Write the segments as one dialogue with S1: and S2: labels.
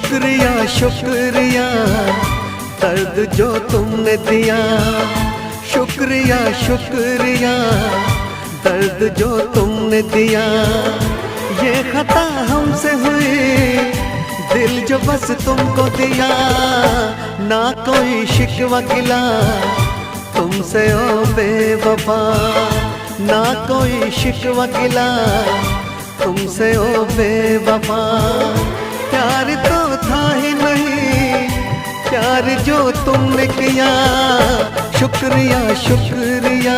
S1: शुक्रिया शुक्रिया दर्द जो तुमने दिया, शुक्रिया शुक्रिया दर्द जो तुमने दिया। ये खता हमसे हुई, दिल जो बस तुमको दिया, ना कोई शिकवा गिला तुमसे ओ बेवफा, ना कोई शिकवा गिला तुमसे ओ बेवफा। प्यार तो था ही नहीं, प्यार जो तुमने किया, शुक्रिया शुक्रिया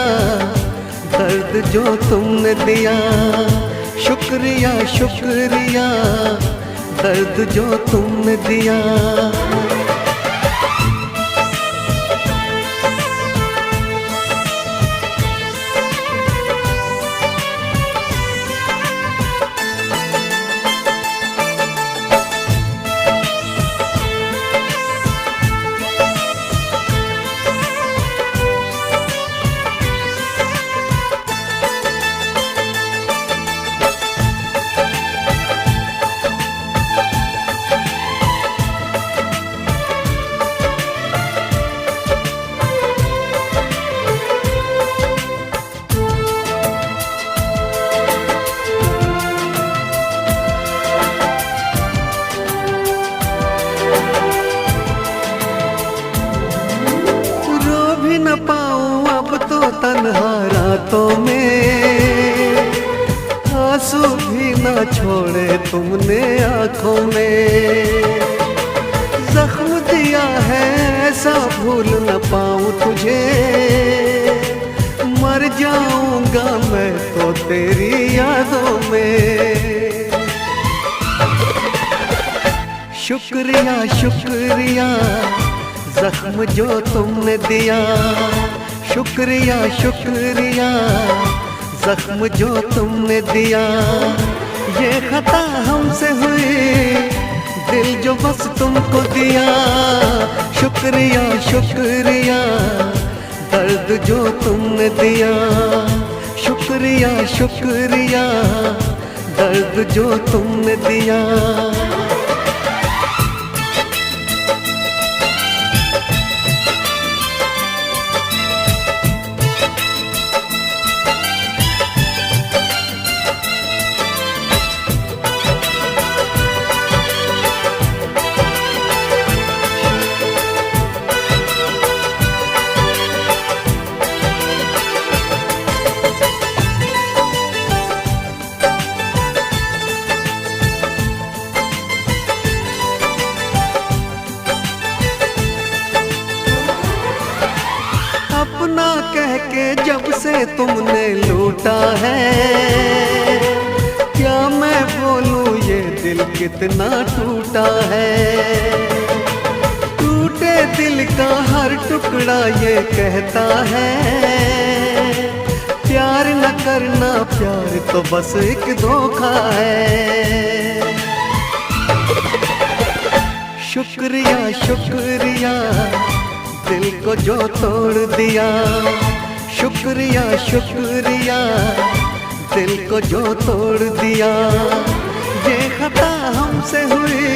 S1: दर्द जो तुमने दिया, शुक्रिया शुक्रिया दर्द जो तुमने दिया। न पाऊं अब तो तन्हा रातों में, आंसू भी न छोड़े तुमने आंखों में। जख्म दिया है ऐसा भूल न पाऊं तुझे, मर जाऊंगा मैं तो तेरी यादों में। शुक्रिया शुक्रिया जख्म जो तुमने दिया, शुक्रिया शुक्रिया जख्म जो तुमने दिया। ये खता हमसे हुई, दिल जो बस तुमको दिया, शुक्रिया शुक्रिया दर्द जो तुमने दिया, शुक्रिया शुक्रिया दर्द जो तुमने दिया। अपना कह के जब से तुमने लूटा है, क्या मैं बोलूं ये दिल कितना टूटा है। टूटे दिल का हर टुकड़ा ये कहता है, प्यार न करना प्यार तो बस एक धोखा है। शुक्रिया शुक्रिया दिल को जो तोड़ दिया, शुक्रिया शुक्रिया दिल को जो तोड़ दिया। ये खता हमसे हुई,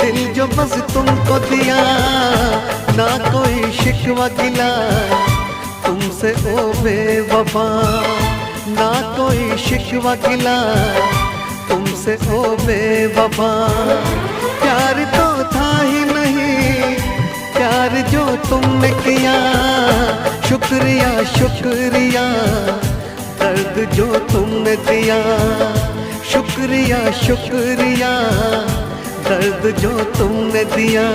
S1: दिल जो बस तुमको दिया, ना कोई शिकवा गिला तुमसे ओ बेवफा, ना कोई शिकवा गिला तुमसे ओ बेवफा। प्यार तो था ही नहीं, प्यार जो तुमने किया, शुक्रिया शुक्रिया दर्द जो तुमने दिया, शुक्रिया शुक्रिया दर्द जो तुमने दिया।